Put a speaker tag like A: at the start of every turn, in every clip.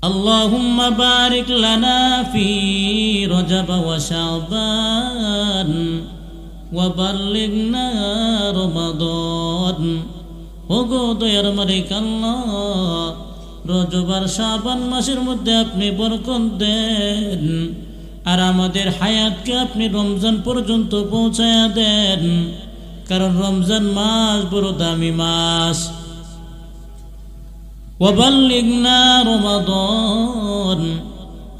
A: اللهم بارك لنا في رجب وشعبان وبلغنا رمضان ওগো দয়ার মালিক আল্লাহ, রজব আর শাবান মাসের মধ্যে আপনি বরকত দেন, আর আমাদের হায়াতকে আপনি রমজান পর্যন্ত পৌঁছায়া দেন, কারণ রমজান মাস বড় দামি মাস। ওয়াবাল্লিগনা রমাদান,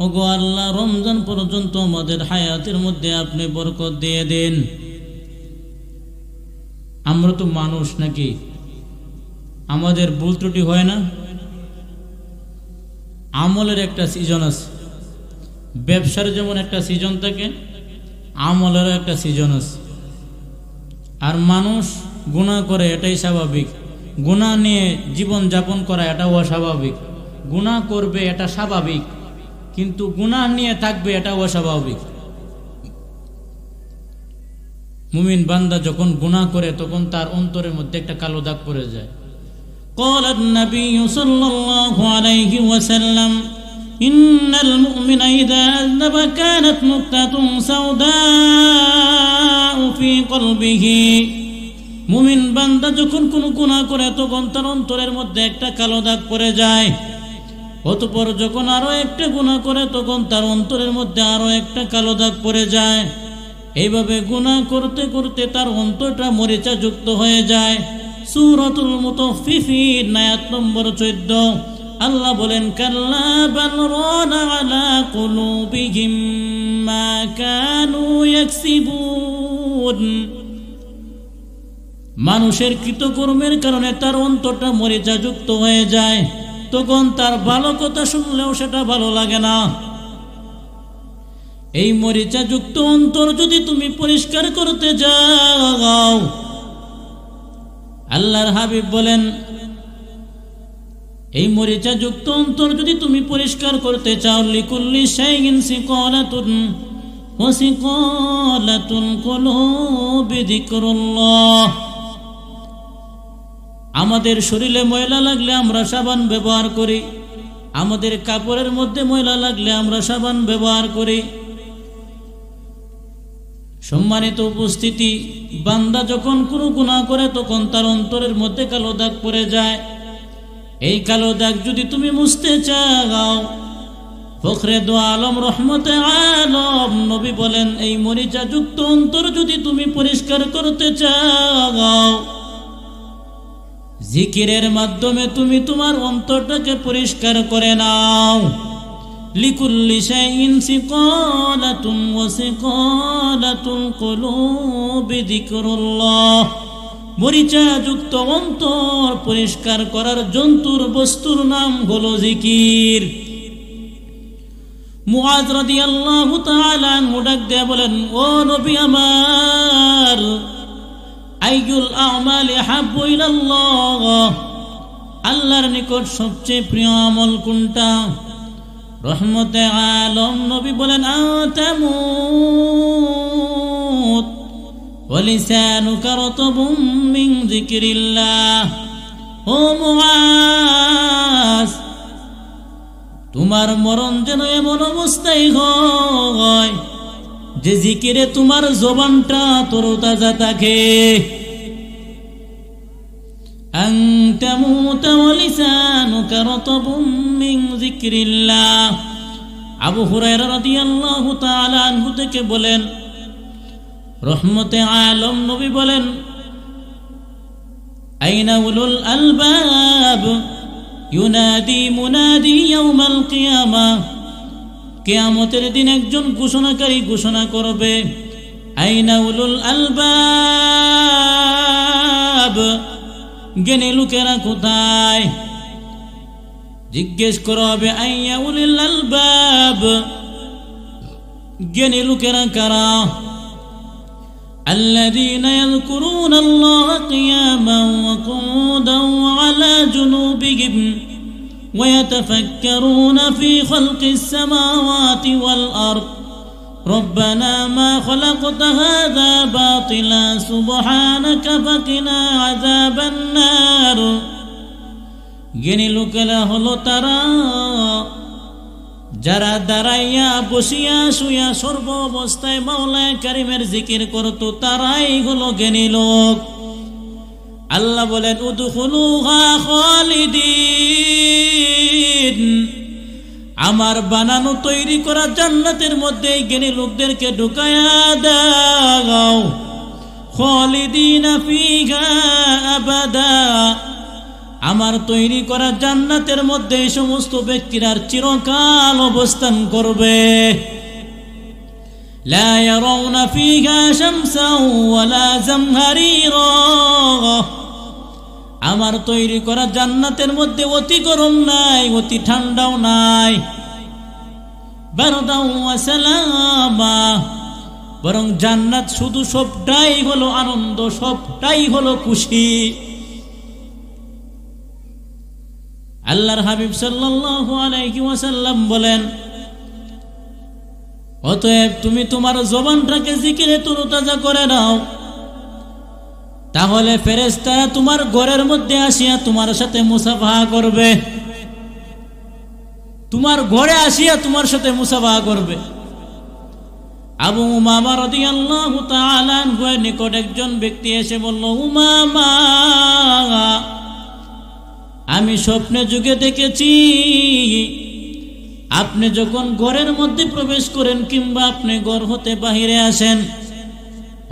A: ওগো আল্লাহ রমজান পর্যন্ত আমাদের হায়াতের মধ্যে আপনি বরকত দিয়ে দেন। আমরা তো মানুষ নাকি, আমাদের ভুল ত্রুটি হয় না? আমলের একটা সিজন আছে, ব্যবসার যেমন একটা সিজন থাকে, আমলেরও একটা সিজন আছে। আর মানুষ গুনাহ করে, এটাই স্বাভাবিক। গুনাহ নিয়ে জীবন যাপন করা এটা অস্বাভাবিক। গুনাহ করবে এটা স্বাভাবিক, কিন্তু গুনাহ নিয়ে থাকবে এটা অস্বাভাবিক। মুমিন বান্দা যখন গুনাহ করে তখন তার অন্তরের মধ্যে একটা কালো দাগ পড়ে যায়। قال النبي صلى الله عليه وسلم إن المؤمن إذا أذنب كانت نقطة سوداء في قلبه। মুমিন বান্দা যখন কোনো গুনাহ করে তখন তার অন্তরের মধ্যে একটা কালো দাগ পড়ে যায়। অতঃপর যখন আরো একটা গুনাহ করে তখন তার অন্তরের মধ্যে আরো একটা কালো দাগ পড়ে যায়। এইভাবে গুনাহ করতে করতে তার অন্তরটা মরিচা যুক্ত হয়ে যায়। সূরাতুল মুতাফফিফিন আয়াত নম্বর 14 আল্লাহ বলেন, কাল্লা বাল রানা আলা কুলুবিহিম মা কানু ইয়াকসিবুন। মানুষের কৃতকর্মের কারণে তার অন্তরটা মরিচা যুক্ত হয়ে যায়, তখন তার ভালো কথা শুনলেও সেটা ভালো লাগে না। এই মরিচা যুক্ত অন্তর যদি তুমি পরিষ্কার করতে যাও, আল্লাহর হাবিব বলেন, এই মরিচা যুক্ত অন্তর যদি তুমি পরিষ্কার করতে চাও, লিকুল্লি শাইইন সিকালাতুন ওয়া সিকালাতুল কুলুবি যিকরুল্লাহ। আমাদের শরীরে ময়লা লাগলে আমরা সাবান ব্যবহার করি, আমাদের কাপড়ের মধ্যে ময়লা লাগলে আমরা সাবান ব্যবহার করি। সম্মানিত উপস্থিতি, বান্দা যখন কোনো গুনাহ করে তখন তার অন্তরের মধ্যে কালো দাগ পড়ে যায়। এই কালো দাগ যদি তুমি মুছতে চাও, ফখরে দো আলম রহমতে আলম নবী বলেন, এই মরিচা যুক্ত অন্তর যদি তুমি পরিষ্কার করতে চাও, জিকিরের মাধ্যমে তুমি তোমার অন্তরটাকে পরিষ্কার করে নাও। লিকুল্লি শাইইন সিকালাতুন ওয়া সিকালাতুল কুলুবি যিকরুল্লাহ। মরিচা যুক্ত অন্তর পরিষ্কার করার যন্ত্র বস্তুর নাম হলো জিকির। মুআয রাদিয়াল্লাহু তাআলা আনহু ডাক দিয়ে বলেন, ও নবী আমার, আইয়ুল আমালি হাব্বু ইলাল্লাহ, আল্লাহর নিকট সবচেয়ে প্রিয় আমল কোনটা? রহমতে আলম নবী বলেন, আতামুত ওয়া লিসানুকা রাতবুম মিন যিকরিল্লাহ। ও মুআজ, তোমার মরণ যেন এমন অবস্থায় হয় যে জিকিরে তোমার জবানটা তরতাজা থাকে। আনতামুতা ওয়া লিসানুকা রাতবুম মিন যিকরিল্লাহ। আবু হুরায়রা রাদিয়াল্লাহু তাআলা আনহু থেকে বলেন, রহমতে আলম নবী বলেন, আইনা উলুল আলবাব ইউনাদি মুনাদি ইয়াউমাল কিয়ামাহ। কিয়ামতের দিন একজন ঘোষণাকারী ঘোষণা করবে, আইনা উলুল আলবাব, জ্ঞানী লোকেরা কোথায়? জিজ্ঞেস করা হবে, আইয়া উলিল আলবাব, জ্ঞানী লোকেরা কারা? الذين يذكرون الله قياما وقعودا وعلى جنوبهم ويتفكرون في خلق السماوات والأرض ربنا ما خلقت هذا باطلا سبحانك فقنا عذاب النار। জ্ঞানী লোকেরা হলো তারা যারা দাঁড়াইয়া বসিয়া শুইয়া সর্ব অবস্থায় মাওলানা কারীমের জিকির করত তারাই হলো জ্ঞানী লোক। আল্লাহ বলেন উদখুলুহা খালিদিন, আমার বানানো তৈরি করা জান্নাতের মধ্যে জ্ঞানী লোকদেরকে ঢুকায়া দাও। খালিদিনা ফিহা আবাদা, আমার তৈরি করা জান্নাতের মধ্যে এই সমস্ত ব্যক্তিরা চিরকাল অবস্থান করবে। লা ইয়ারাউনা ফিহা শামসান ওয়ালা জামহারিরা, আমার তৈরি করা জান্নাতের মধ্যে অতি গরম নাই, অতি ঠান্ডাও নাই। বারদাও ওয়া সালামা, বরং জান্নাত শুধু সবটাই হলো আনন্দ, সবটাই হলো খুশি। আল্লাহর হাবিব সাল্লাল্লাহু আলাইহি ওয়াসাল্লাম বলেন, অতএব তুমি তোমার জবানটাকে জিকিরে তরতাজা করে নাও, তাহলে ফেরেশতারা তোমার ঘরের মধ্যে আসিয়া তোমার সাথে মুসাফাহা করবে, তোমার ঘরে আসিয়া তোমার সাথে মুসাফাহা করবে। আবু উমামা রাদিয়াল্লাহু তাআলা আনহুর নিকট একজন ব্যক্তি এসে বলল, উমামা, আমি স্বপ্নে যুগে দেখেছি আপনি যখন ঘরের মধ্যে প্রবেশ করেন কিংবা আপনি ঘর হতে বাহিরে আসেন,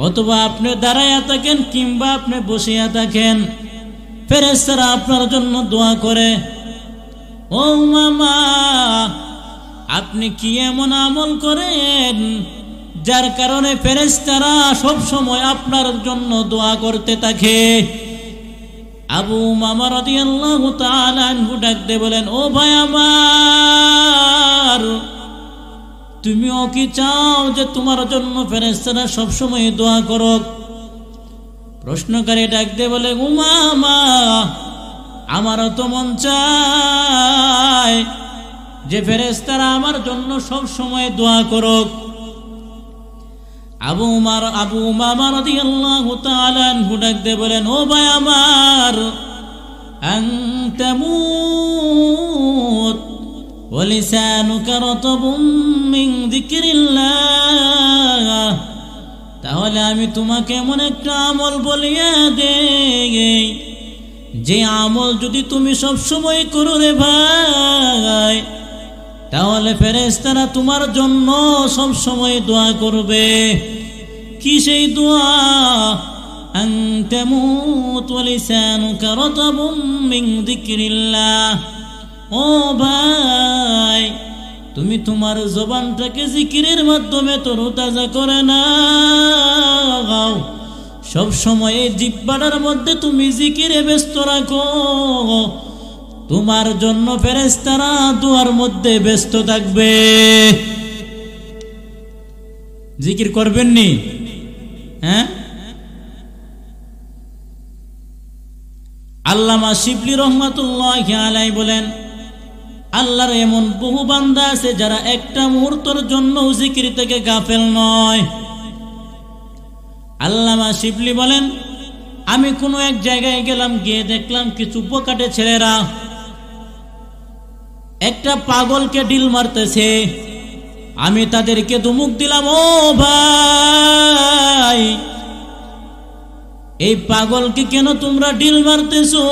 A: অথবা আপনি দাঁড়াইয়া থাকেন কিংবা আপনি বসিয়া থাকেন, ফেরেশতারা আপনার জন্য দোয়া করে। ও মামা, আপনি কি এমন আমল করেন যার কারণে ফেরেশতারা সব সময় আপনার জন্য দোয়া করতে থাকে? আবু উমামা রাদিয়াল্লাহু তাআলা আনহু ডাকতে বলেন, ও ভাই আমার, তুমিও কি চাও যে তোমার জন্য ফেরেশতারা সব সময় দোয়া করুক? প্রশ্নকারী ডাকতে বলে, উমামা, আমারও তো মন চায় যে ফেরেশতারা আমার জন্য সব সময় দোয়া করুক। আবু উমামা রাদিয়াল্লাহু তাআলা আনহু ডাকতে বলেন, ও ভাই আমার, আনতা মুত ওয়া লিসানুকা রাতাবুম মিন যিকরিল্লাহ, তাহলে আমি তোমাকে এমন একটা আমল বলিয়া দেই, যে আমল যদি তুমি সব সময় করো রে ভাই, তাহলে ফেরেশতারা তোমার জন্য সব সময় দোয়া করবে। কি সেই দোয়া? আনতা মুত ওয়া লিসানুকা রাতাবুম মিন যিকরিল্লাহ, ও ভাই, তুমি তোমার জবানটাকে জিকিরের মাধ্যমে তরতাজা করে নাও, সব সময় জিহ্বার মধ্যে তুমি জিকিরে ব্যস্ত রাখো, তোমার জন্য ফেরেশতারা দুয়ার মধ্যে ব্যস্ত থাকবে। জিকির করবেন নি? হ্যাঁ, আল্লামা শিবলি রহমাতুল্লাহি আলাইহি বলেন, আল্লাহর এমন বহু বান্দা আছে যারা একটা মুহূর্তের জন্য জিকির থেকে গাফেল নয়। আল্লামা শিবলি বলেন, আমি কোনো এক জায়গায় গেলাম, গিয়ে দেখলাম কিছু বোকাটে ছেলেরা একটা পাগলকে ডিল মারতেছে। আমি তাদেরকে ধমক দিলাম, ও ভাই, এই পাগলকে কেন তোমরা ডিল মারতেছো?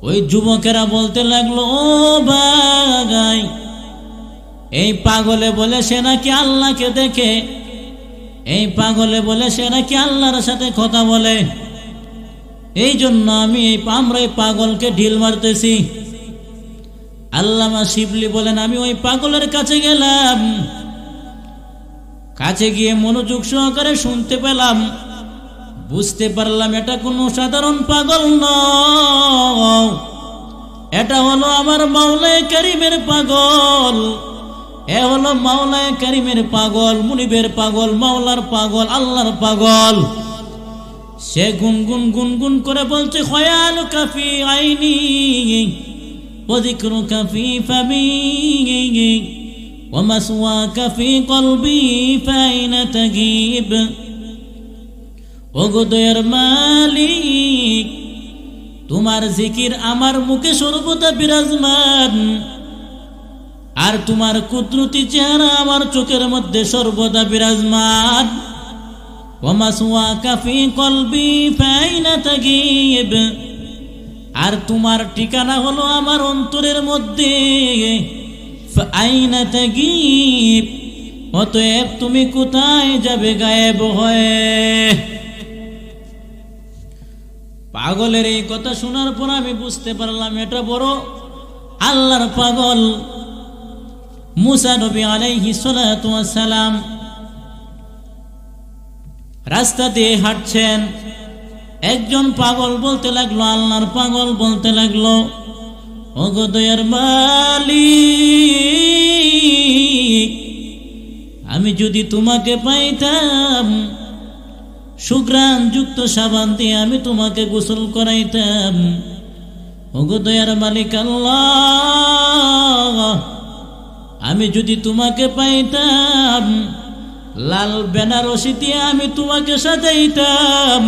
A: ওই যুবকেরা বলতে লাগলো, ও ভাই, এই পাগলে বলে সে নাকি আল্লাহকে দেখে, এই পাগলে বলে সে নাকি আল্লাহর সাথে কথা বলে, এই জন্য আমরা এই পাগলকে ঢিল মারতেছি। আল্লামা শিবলি বলেন, আমি ওই পাগলের কাছে গেলাম, কাছে গিয়ে মনোযোগ সহকারে শুনতে পেলাম, বুঝতে পারলাম এটা কোনো সাধারণ পাগল নয়, এটা হলো আমার মাওলানা কারীমের পাগল। এ হলো মাওলানা কারীমের পাগল, মুনিবের পাগল, মাওলার পাগল, আল্লাহর পাগল। সে গুনগুন গুনগুন করে বলছে, খয়ালুকা ফি আইনি ওয়া যিকরুকা ফি ফামি ওয়া মাসওয়াকা ফি কলবি ফাইনা তাগিব। ও গো দয়ার মালিক, তোমার জিকির আমার মুখে সর্বদা বিরাজমান, আর তোমার কুদরতি চেহারা আমার চোখের মধ্যে সর্বদা বিরাজমান। ওয়া মাসওয়াকা ফি কলবি ফাইনা তাগিব, আর তোমার ঠিকানা হলো আমার অন্তরের মধ্যে। ফাইনা তাগিব, অতএব তুমি কোথায় যাবে গায়েব হয়ে। পাগলের এই কথা শোনার পর আমি বুঝতে পারলাম এটা বড় আল্লাহর পাগল। মুসা নবী আলাইহিস সালাতু ওয়াস সালাম রাস্তা দিয়ে হাঁটছেন, একজন পাগল বলতে লাগলো, আল্লাহর পাগল বলতে লাগলো, ওগো দয়ার মালিক, আমি যদি তোমাকে পাইতাম সুঘ্রাণ যুক্ত সাবান দিয়ে আমি তোমাকে গোসল করাইতাম। ওগো দয়ার মালিক আল্লাহ, আমি যদি তোমাকে পাইতাম লাল বেনারসি দিয়ে আমি তোমাকে সাজাইতাম।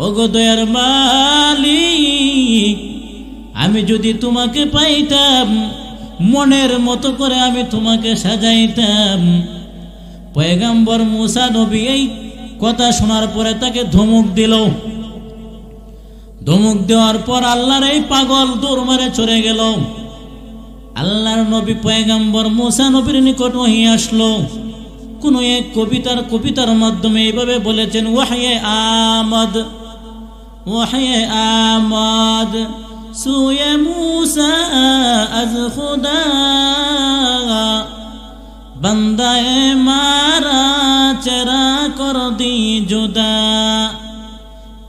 A: ওগো দয়ার মালিক, আমি যদি তোমাকে পাইতাম মনের মতো করে আমি তোমাকে সাজাইতাম। পয়গম্বর মুসা নবী এই কথা শোনার পরে তাকে ধমক দিল। ধমক দেওয়ার পর আল্লাহর এই পাগল দৌড় মারে চলে গেল। আল্লাহর নবী পয়গম্বর মুসা নবীর নিকট ওহী আসলো। কোন এক কবিতার মাধ্যমে এইভাবে বলেছেন, ওয়াহয়ে আমদ, ওয়াহয়ে আমদ সুয়ে মুসা আজ খুদা, বন্দায়ে মারা চেরা কর দি জুদা,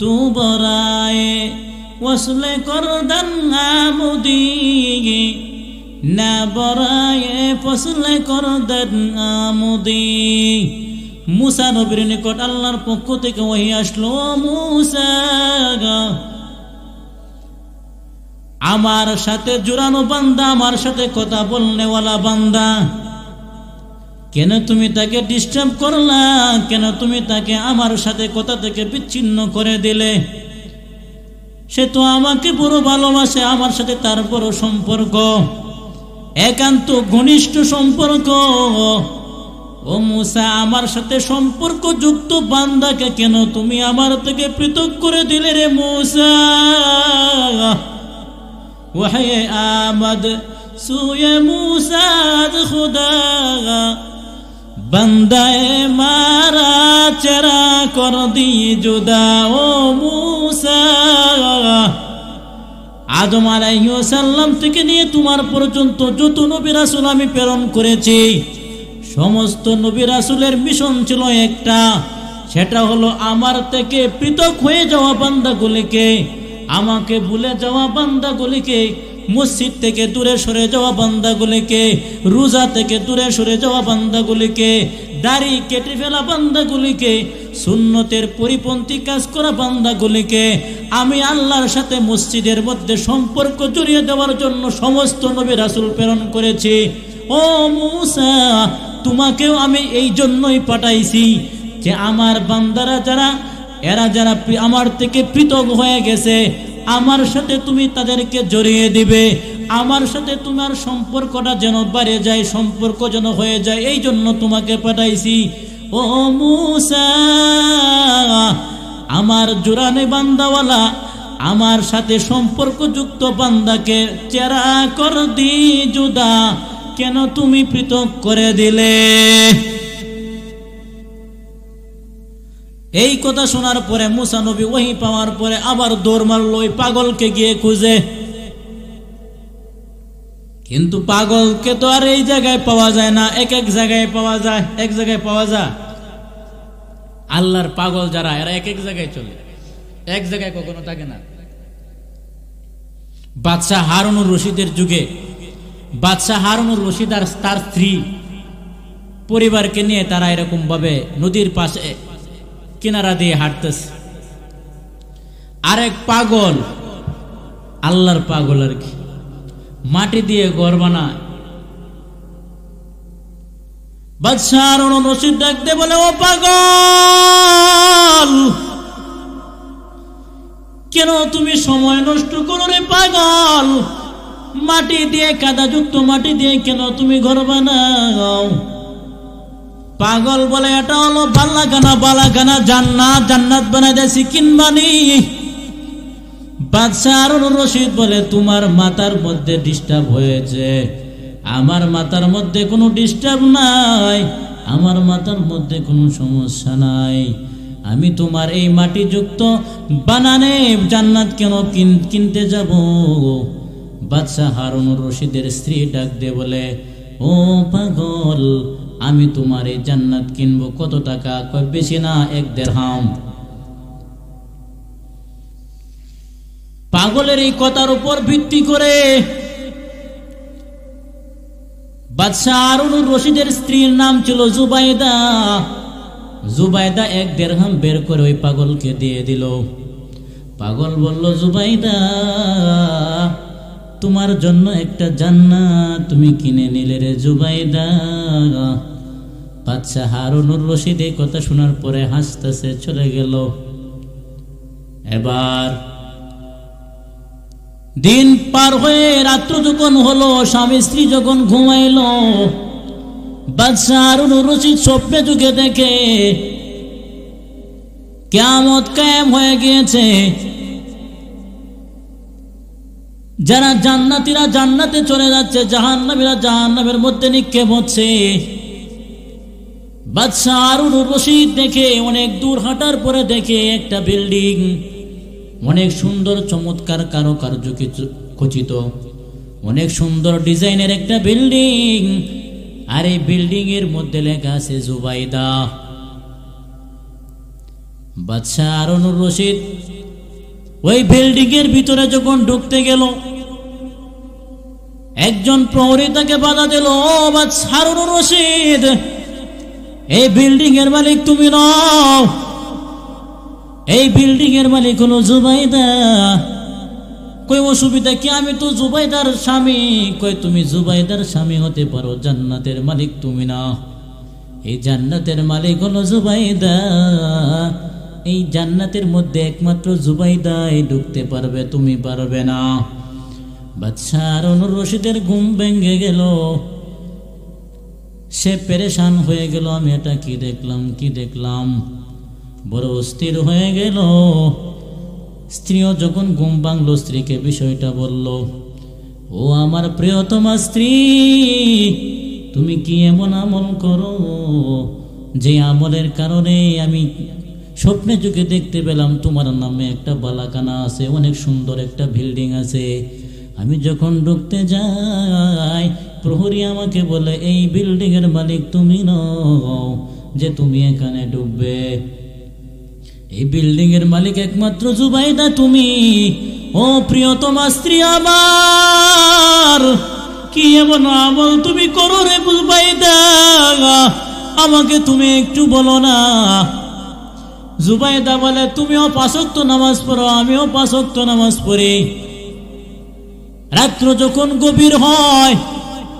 A: তু বরায়ে ওসলে করদন আমুদি, না বরায়ে ফসলে করদন আমুদি। মুসা নবীর নিকট আল্লাহর পক্ষ থেকে ওহী আসলো, মুসা আমার সাথে জুড়ানো বান্দা, আমার সাথে কথা বলনেওয়ালা বান্দা, কেন তুমি তাকে ডিস্টার্ব করলা? কেন তুমি তাকে আমার সাথে কথা থেকে বিচ্ছিন্ন করে দিলে? সে তো আমাকে বড় ভালোবাসে, আমার সাথে তার বড় সম্পর্ক, একান্ত ঘনিষ্ঠ সম্পর্ক। ও মুসা, আমার সাথে সম্পর্ক যুক্ত বান্দাকে কেন তুমি আমার থেকে পৃথক করে দিলে রে মুসা? ওয়াহে আমদ সুয়ে মুসা খুদা, বন্দায়ে মারা চেরা কর দি জুদা। ও মুসা, আদম আলাইহিস সালাম থেকে নিয়ে তোমার পর্যন্ত যত নবী রাসূল আমি প্রেরণ করেছি, সমস্ত নবী রাসূলের মিশন ছিল একটা, সেটা হলো আমার থেকে পৃথক হয়ে যাওয়া বান্দাগুলিকে, আমাকে ভুলে যাওয়া বান্দাগুলিকে, মসজিদ থেকে দূরে সরে যাওয়া বান্দাগুলিকে, রোজা থেকে দূরে সরে যাওয়া বান্দাগুলিকে, দাড়ি কেটে ফেলা বান্দাগুলিকে, সুন্নতের পরিপন্থী কাজ করা বান্দাগুলিকে আমি আল্লাহর সাথে মসজিদের মধ্যে সম্পর্ক জড়িয়ে দেওয়ার জন্য সমস্ত নবী রাসূল প্রেরণ করেছি। ও মুসা, তোমাকেও আমি এই জন্যই পাঠাইছি যে আমার বান্দারা যারা আমার থেকে পৃথক হয়ে গেছে, আমার সাথে তুমি তাদেরকে জড়িয়ে দিবে, আমার সাথে তোমার সম্পর্কটা যেন বাড়ে যায়, সম্পর্ক যেন হয়ে যায়, এই জন্য তোমাকে পাঠাইছি। ও মুসা, আমার জোরানে বান্দাওয়ালা, আমার সাথে সম্পর্কযুক্ত বান্দাকে চেরা কর দি জুদা, কেন তুমি পৃথক করে দিলে? এই কথা শোনার পরে মুসা নবী ওহী পাওয়ার পরে আবার দৌড় মারল ওই পাগলকে গিয়ে খুঁজে। কিন্তু পাগলকে তো আর এই জায়গায় পাওয়া যায় না, এক এক জায়গায় পাওয়া যায়, এক জায়গায় পাওয়া যায়। আল্লাহর পাগল যারা এরা এক এক জায়গায় চলে, এক জায়গায় কখনো থাকে না। বাদশাহ হারুনুর রশিদের যুগে বাদশাহ হারুনুর রশিদ আর তার স্ত্রী পরিবারকে নিয়ে তারা এরকম ভাবে নদীর পাশে কিনারা দিয়ে হাঁটতেছে। আরেক পাগল, আল্লাহর পাগল আর কি, মাটি দিয়ে ঘর বানায়। বাদশাহ হারুনুর রশিদ ডাকতে বলে, ও পাগল, কেন তুমি সময় নষ্ট করো রে পাগল? মাটি দিয়ে, কাদাযুক্ত মাটি দিয়ে কেন তুমি ঘর বানাও? পাগল বলে এটা হলো বালাখানা জান্নাত, জান্নাত বানাই দেছি কিনবানি। বাদশাহ হারুনুর রশিদ বলে তোমার মাথার মধ্যে ডিস্টার্ব হয়েছে, আমার মাথার মধ্যে কোনো ডিস্টার্ব নাই, আমার মাথার মধ্যে কোনো সমস্যা নাই। আমি তোমার এই মাটিযুক্ত বানানে জান্নাত কেন কিনতে যাব? বাদশাহ হারুনুর রশিদের স্ত্রী ডাক দিয়ে বলে, ও পাগল, আমি তোমার এই জান্নাত কিনবো কত টাকা? কয় বেশি না, 1 দিরহাম। পাগলের এই কথার উপর ভিত্তি করে বাদশাহ হারুনুর রশিদের স্ত্রীর নাম ছিল জুবাইদা। জুবাইদা 1 দিরহাম বের করে ওই পাগলকে দিয়ে দিল। পাগল বলল, জুবাইদা, তোমার জন্য একটা জান্নাত তুমি কিনে নিলে রে জুবাইদা। বাদশাহ হারুনুর রশিদ এই কথা শোনার পরে হাসতেছে চলে গেল। এবার দিন পার হয়ে রাত্র যখন হলো, স্বামী স্ত্রী যখন ঘুমাইল, বাদশাহ হারুনুর রশিদ স্বপ্নে যুগে দেখে কিয়ামত কায়েম হয়ে গিয়েছে। যারা জান্নাতীরা জান্নাতে চলে যাচ্ছে, জাহান্নামীরা জাহান্নামের মধ্যে নিক্ষেপ হচ্ছে। বাদশাহ হারুনুর রশিদ দেখে, অনেক দূর হাঁটার পরে দেখে একটা বিল্ডিং, অনেক সুন্দর চমৎকার কারুকার্য খচিত, অনেক সুন্দর ডিজাইনের একটা বিল্ডিং। আর এই বিল্ডিং এর মধ্যে লেখা আছে জুবাইদা। বাদশাহ হারুনুর রশিদ ওই বিল্ডিং এর ভিতরে যখন ঢুকতে গেল, একজন প্রহরী তাকে বাধা দিল, ও বাদশাহ হারুনুর রশিদ, এই বিল্ডিং এর মালিক তুমি নও, এই বিল্ডিং এর মালিক হলো জুবাইদা। কই অসুবিধা কি? আমি তো জুবাইদার স্বামী। কই তুমি জুবাইদার স্বামী হতে পারো, জান্নাতের মালিক তুমি না। এই জান্নাতের মালিক হলো জুবাইদা। এই জান্নাতের মধ্যে একমাত্র জুবাইদাই ঢুকতে পারবে, তুমি পারবে না। বাদশাহ হারুনুর রশিদের ঘুম ভেঙে গেল, সে পেরেশান হয়ে গেল, আমি এটা কি দেখলাম, বড় অস্থির হয়ে গেল। স্ত্রীও যখন ঘুম ভাঙলো, স্ত্রীকে বিষয়টা বলল, ও আমার প্রিয়তমা স্ত্রী, তুমি কি এমন আমল করো যে আমলের কারণে আমি স্বপ্নে যুগে দেখতে পেলাম তোমার নামে একটা বালাখানা আছে, অনেক সুন্দর একটা বিল্ডিং আছে। আমি যখন ঢুকতে যাই, প্রহরী আমাকে বলে এই বিল্ডিং এর মালিক তুমি নও যে তুমি এখানে ঢুকবে, এই বিল্ডিং এর মালিক একমাত্র জুবাইদা তুমি। ও প্রিয়তমা স্ত্রী আমার, কি এমন আমল তুমি করো রে জুবাইদা? আমাকে তুমি একটু বলো না। জুবাইদা বলে, তুমিও 5 ওয়াক্ত নামাজ পড়ো, আমিও 5 ওয়াক্ত নামাজ পড়ি। রাত্র যখন গভীর হয়,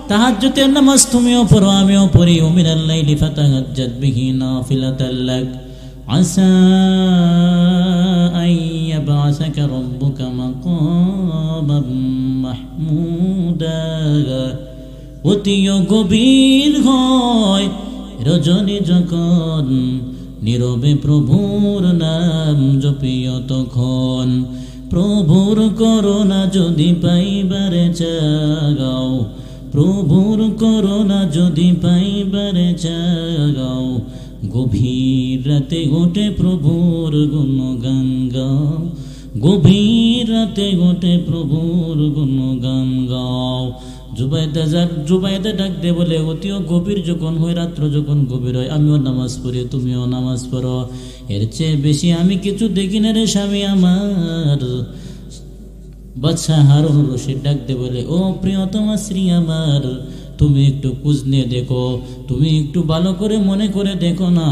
A: তাহাজ্জুদের নামাজ তুমিও পড়ো, আমিও পড়ি। মিনাল লাইলি ফাতাহাজ্জাদ বিহি নাফিলাতাল লাক আসা আন ইয়াবআসাকা রাব্বুকা মাকামান মাহমুদা। অতিও গভীর হয় রজনী যখন, নীরবে প্রভুর নাম জপিও তখন। প্রভুর করুণা যদি পাইবারে চাও, প্রভুর করুণা যদি পাইবারে চাও, গভীর রাতে গোটে প্রভুর গুণগান গাও, গভীর রাতে গোটে প্রভুর গুণগান গাও। জুবাইদা ডাক দে বলে, অতিও গভীর যখন হয়, রাত্র যখন গভীর হয়, আমিও নামাজ পড়ি, তুমিও নামাজ পড়ো, এর চেয়ে বেশি আমি কিছু দেখি না রে স্বামী আমার। বাদশাহ হারুনুর রশিদ ডাক দে বলে, ও প্রিয়তমা স্ত্রী আমার, তুমি একটু খোঁজ নিয়ে দেখো, তুমি একটু ভালো করে মনে করে দেখো না,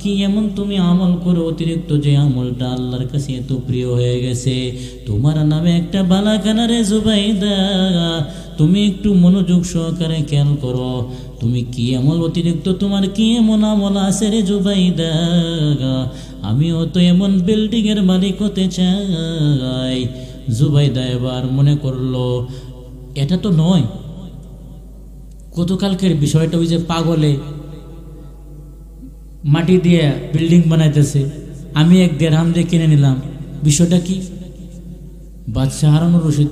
A: কি এমন তুমি আমল করো অতিরিক্ত যে আমলটা আল্লাহর কাছে এত প্রিয় হয়ে গেছে। তোমার নামে একটা বালাখানা রে জুবাইদা, তুমি একটু মনোযোগ সহকারে খেয়াল করো, তুমি কি আমল অতিরিক্ত, তোমার কি এমন আমল আছে রে জুবাইদা? আমিও তো এমন বিল্ডিং এর মালিক হতে চাই। জুবাইদা এবার মনে করলো এটা তো নয়। গতকালকের বিষয়টা ওই যে পাগলে মাটি দিয়ে বিল্ডিং বানাইতেছে, আমি 1 দিরহাম দিয়ে কিনে নিলাম, বিষয়টা কি? বাদশাহ হারুনুর রশিদ,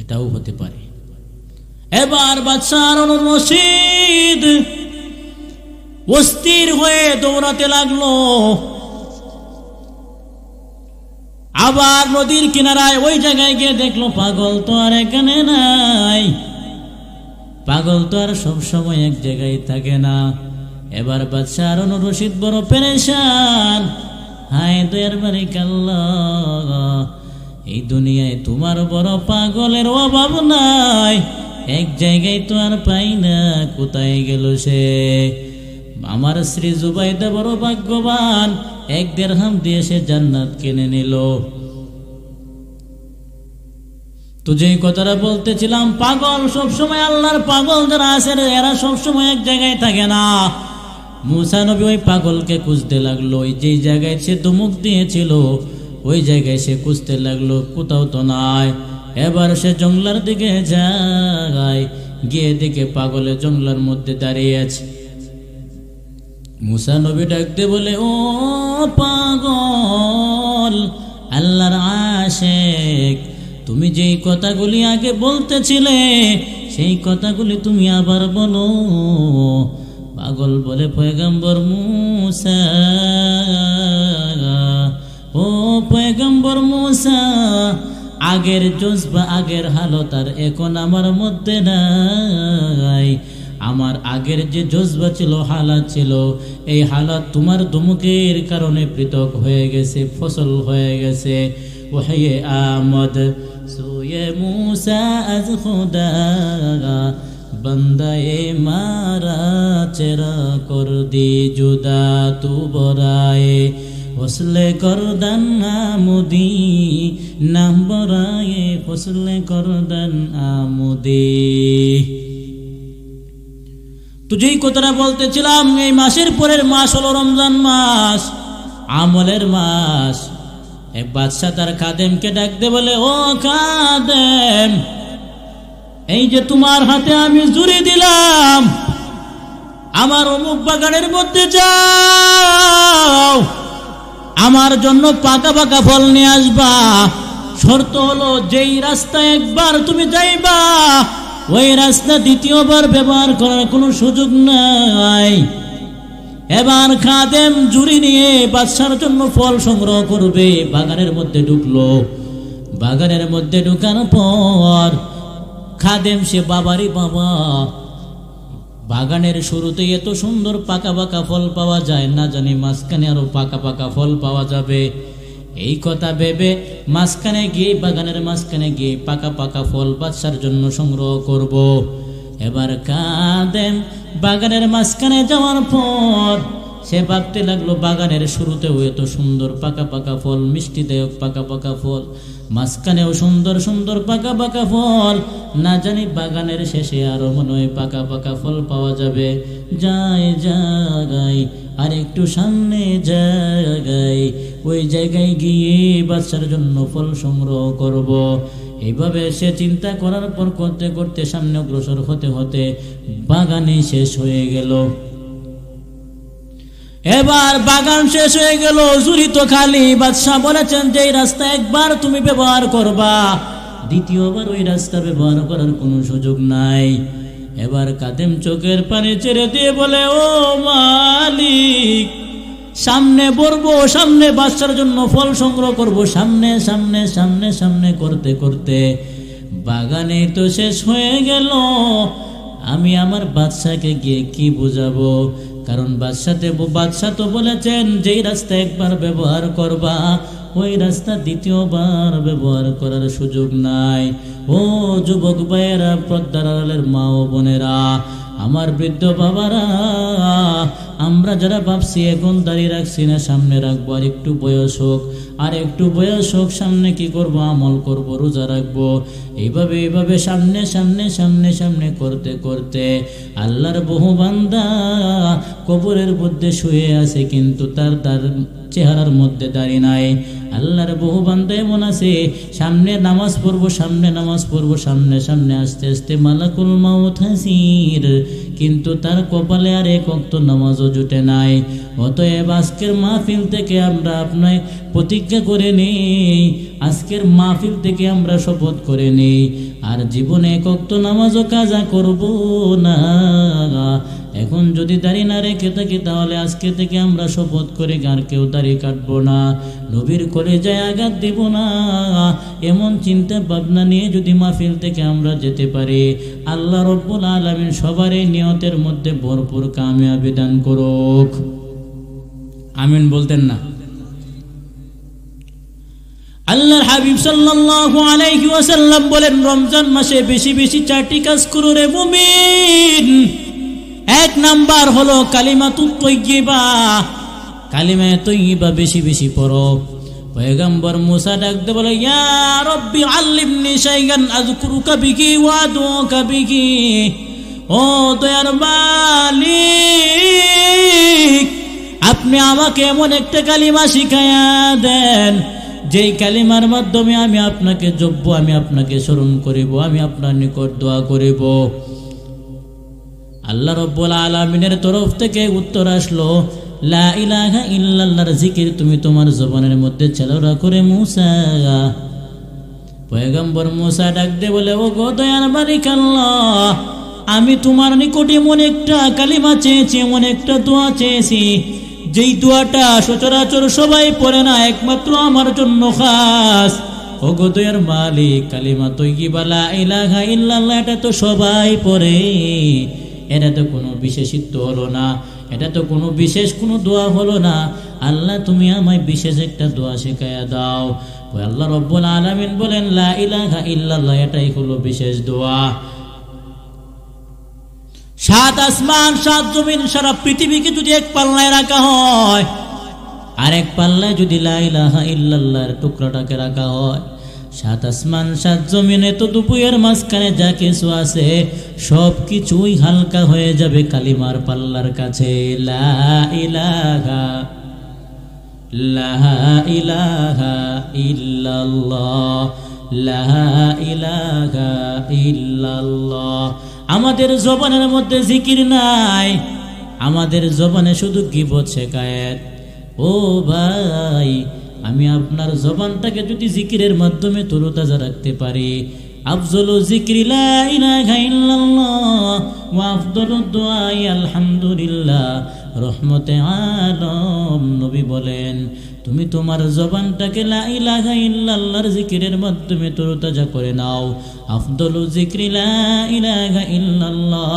A: এটাও হতে পারে। এবার বাদশাহ হারুনুর রশিদ অস্থির হয়ে দৌড়াতে লাগলো। আবার নদীর কিনারায় ওই জায়গায় গিয়ে দেখলো পাগল তো আর এখানে নাই। পাগল তো আর সব সময় এক জায়গায় থাকে না। এবার বাদশাহ হারুনুর রশিদ বড় পেরেশান। হায় দয়ার মালিক আল্লাহ, এই দুনিয়ায় তোমার বড় পাগলের অভাব নাই, এক জায়গায় তো আর পাই না, কোথায় গেল সে? আমার শ্রী জুবাইদা বড় ভাগ্যবান, 1 দিরহাম দিয়ে সে জান্নাত কিনে নিল। তো যে কথাটা বলতেছিলাম, পাগল সবসময়, আল্লাহর পাগল যারা আছে এরা সবসময় এক জায়গায় থাকে না। মুসা নবী ওই পাগলকে খুঁজতে লাগলো। ওই যে জায়গায় সে ধমক দিয়েছিল ওই জায়গায় সে খুঁজতে লাগলো, কোথাও তো নাই। এবার সে জঙ্গলার দিকে যায়, গিয়ে দেখে পাগলে জঙ্গলার মধ্যে দাঁড়িয়ে আছে। মুসা নবী ডাকতে বলে, ও পাগল, আল্লাহর আশিক, তুমি যেই কথাগুলি আগে বলতেছিলে সেই কথাগুলি তুমি আবার বলো। পাগল বলে, পয়গম্বর মুসা, ও পয়গম্বর মুসা, আগের জজবা আগের হালত আর এখন আমার মধ্যে নাই। আমার আগের যে জজবা ছিল, হালাত ছিল, এই হালাত তোমার ধমকের কারণে পৃথক হয়ে গেছে, ফসল হয়ে গেছে। ওহে আমদ সোয়ে মুসা আজ খুদা, বন্দায়ে মারা চেরা কর দি জুদা, তু বরায়ে ফসলে করদান আমুদি, নাম বরায়ে ফসলে করদান আমুদি। তো যেই কথাটা বলতেছিলাম, এই মাসের পরের মাস হলো রমজান মাস, আমলের মাস। এক বাদশা তার খাদেমকে ডাকতে বলে, ও খাদেম, এই যে তোমার হাতে আমি জুড়ে দিলাম, আমার অমুক বাগানের মধ্যে যাও, আমার জন্য পাকা পাকা ফল নিয়ে আসবা। শর্ত হলো, যেই রাস্তা একবার তুমি যাইবা ওই রাস্তা দ্বিতীয়বার ব্যবহার করার কোনো সুযোগ নাই। এবার খাদেম জুড়ি নিয়ে বাদশার জন্য ফল সংগ্রহ করবে, বাগানের মধ্যে ঢুকলো। বাগানের মধ্যে ঢুকানোর পর খাদেম, সে বাবারই বাবা, বাগানের শুরুতে এত সুন্দর পাকা পাকা ফল পাওয়া যায়, না জানি মাঝখানে আরো পাকা পাকা ফল পাওয়া যাবে। এই কথা ভেবে মাঝখানে গিয়ে, বাগানের মাঝখানে গিয়ে পাকা পাকা ফল বাদশার জন্য সংগ্রহ করব। এবার খাদেম বাগানের মাঝখানে যাওয়ার পর সে ভাবতে লাগলো, বাগানের শুরুতেও এত সুন্দর পাকা পাকা ফল, মিষ্টিদায়ক পাকা পাকা ফল, মাঝখানেও সুন্দর সুন্দর পাকা পাকা ফল, না জানি বাগানের শেষে আরো মনে হয় পাকা পাকা ফল পাওয়া যাবে। যায় জায়গায় আর একটু সামনে জায়গায়, ওই জায়গায় গিয়ে বাচ্চার জন্য ফল সংগ্রহ করব। এইভাবে সে চিন্তা করার পর করতে করতে সামনে অগ্রসর হতে হতে বাগানে শেষ হয়ে গেল। এবার বাগান শেষ হয়ে গেল, ঝুড়ি তো খালি। বাদশাহ বলেছেন, যে রাস্তা একবার তুমি ব্যবহার করবা, দ্বিতীয়বার ওই রাস্তা ব্যবহার করার কোনো সুযোগ নাই। এবার খাদেম চোখের পানি ছেড়ে দিয়ে বলে, ও মালিক, সামনে বলবো, সামনে বাদশার জন্য ফল সংগ্রহ করব, সামনে সামনে সামনে সামনে করতে করতে বাগানে তো শেষ হয়ে গেল। আমি আমার বাদশাকে গিয়ে কি বুঝাবো? কারণ বাদশা তো বলেছেন, যেই রাস্তা একবার ব্যবহার করবা ওই রাস্তা দ্বিতীয়বার ব্যবহার করার সুযোগ নাই। ও যুবক ভাইয়েরা, পর্দার আড়ালের মা ও বোনেরা, আমার বৃদ্ধ বাবারা, আমরা যারা ভাবছি এখন দাঁড়িয়ে রাখছি না, সামনে রাখবো, আর একটু বয়স হোক, আর একটু বয়স হোক, সামনে কি করব? আমল করব, রোজা রাখবো। এইভাবে সামনে সামনে সামনে সামনে করতে করতে আল্লাহর বহু বান্দা কবরের মধ্যে শুয়ে আছে, কিন্তু তার চেহারার মধ্যে দাঁড়িয়ে নাই। আল্লাহর বহু বান্দা এমন আছে, সামনে নামাজ পড়বো, সামনে নামাজ পড়বো, সামনে সামনে আস্তে আস্তে মালাকুল মাউত হাসির, কিন্তু তার কপালে আর এক ওয়াক্ত নামাজও জুটে নাই। অতএব আজকের মাহফিল থেকে আমরা আপনার প্রতিজ্ঞা করে নেই, আজকের মাহফিল থেকে আমরা শপথ করে নেই, আর জীবনে এক ওয়াক্ত নামাজও কাজা করব না। এখন যদি দাড়ি না রেখে থাকি তাহলে আজকে থেকে আমরা শপথ করে আর কেউ দাড়ি কাটবো না, নবীর কলেজায় আঘাত দিব না। এমন চিন্তা ভাবনা নিয়ে যদি মাহফিল থেকে আমরা যেতে পারি, আল্লাহ রব্বুল আলামিন সবার এই নিয়তের মধ্যে ভরপুর কামিয়াবি দান করুক। আমিন বলতেন না? আল্লাহর হাবিব সাল্লাল্লাহু আলাইহি ওয়াসাল্লাম বলেন, রমজান মাসে বেশি বেশি চারটি কাজ করো রে মুমিন। এক নাম্বার হলো কালিমাতুত তাইয়্যিবা, কালিমা তাইয়্যিবা বেশি বেশি পড়ো। পয়গম্বর মুসা ডাকতে বলে, ইয়া রাব্বি আল্লিমনি শাইআন আযকুরুকা বিহি ওয়া আদউকা বিহি। ও দয়ার মালিক, আপনি আমাকে এমন একটা কালিমা শিখায়া দেন যেই কালিমার মাধ্যমে আমি আপনাকে জপব, আমি আপনাকে স্মরণ করিব, আমি আপনার নিকট দোয়া করিব। আল্লাহ রাব্বুল আলামিনের তরফ থেকে উত্তর আসলো, লা ইলাহা ইল্লাল্লাহর জিকির তুমি তোমার জবানের মধ্যে চালনা করে মুসা। পয়গম্বর মুসা ডাক দিয়ে বলে, ও গো দয়ার মালিক আল্লাহ, আমি তোমার নিকট এমন একটা কালিমা চেয়েছি, এমন একটা দোয়া চেয়েছি যেই দোয়াটা সচরাচর সবাই পড়ে না, একমাত্র আমার জন্য খাস। ও গো দয়ার মালিক, কালিমা তাইয়্যিবা লা ইলাহা ইল্লাল্লাহ এটা তো সবাই পড়ে, এটা তো কোনো বিশেষিত্ব হলো না, এটা তো কোনো বিশেষ কোনো দোয়া হলো না। আল্লাহ তুমি আমায় বিশেষ একটা দোয়া শেখায়া দাও। আল্লাহ রব্বুল আলামিন বলেন, লা ইলাহা ইল্লাল্লাহ এটাই হলো বিশেষ দোয়া। সাত আসমান সাত জমিন সারা পৃথিবীকে যদি এক পাল্লায় রাখা হয়, আর এক পাল্লায় যদি লা ইলাহা ইল্লাল্লাহর টুকরাটাকে রাখা হয়, সাত আসমান সাত জমিনে তো দুপুরের মাঝখানে যা কিছু আছে সব কিছুই হালকা হয়ে যাবে কালিমার পাল্লার কাছে। লা ইলাহা ইল্লাল্লাহ, লা ইলাহা ইল্লাল্লাহ। আমাদের জবানের মধ্যে জিকির নাই, আমাদের জবানে শুধু গীবত শেখায়েত। ও ভাই, আমি আপনার জবানটাকে যদি জিকিরের মাধ্যমে তরতাজা রাখতে পারি, আফজলু যিকরি লা ইলাহা ইল্লাল্লাহ ওয়া আফদলুদ দুআই আলহামদুলিল্লাহ। রহমতে আলম নবী বলেন, তুমি তোমার জবানটাকে লা ইলাহা ইল্লাল্লাহর জিকিরের মাধ্যমে তরতাজা করে নাও। আফদলু যিকরি লা ইলাহা ইল্লাল্লাহ,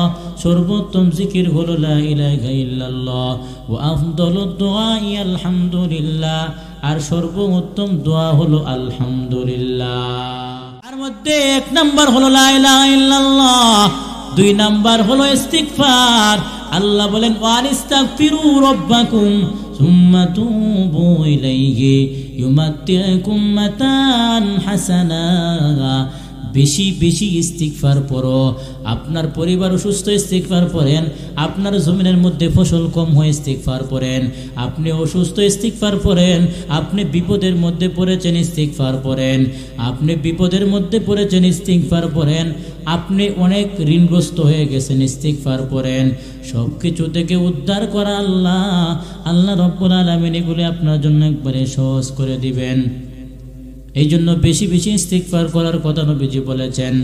A: সর্বোত্তম জিকির হলো লা ইলাহা ইল্লাল্লাহ। ওয়া আফদলুদ দুআই আলহামদুলিল্লাহ, আর সর্বোত্তম দোয়া হলো আলহামদুলিল্লাহ। তার মধ্যে এক নাম্বার হলো লা ইলাহা ইল্লাল্লাহ, দুই নাম্বার হলো ইস্তিগফার। আল্লাহ বলেন, ওয়ানিস্তাগফিরু রাব্বাকুম সুম্মা তুবু ইলাইহি ইউমাত্তিউকুম মাতান হাসানা। বেশি বেশি ইস্তিগফার পড়ো। আপনার পরিবার অসুস্থ, ইস্তিগফার পড়েন। আপনার জমিনের মধ্যে ফসল কম হয়, ইস্তিগফার পড়েন। আপনি অসুস্থ, ইস্তিগফার পড়েন। আপনি বিপদের মধ্যে পড়েছেন, ইস্তিগফার পড়েন। আপনি বিপদের মধ্যে পড়েছেন, ইস্তিগফার পড়েন। আপনি অনেক ঋণগ্রস্ত হয়ে গেছেন, ইস্তিগফার পড়েন। সব কিছু থেকে উদ্ধার করা আল্লাহ রব্বুল আলামিন এগুলি আপনার জন্য একবারে সহজ করে দিবেন। এই জন্য বেশি বেশি ইস্তিগফার করার কথা নবীজি বলেছেন।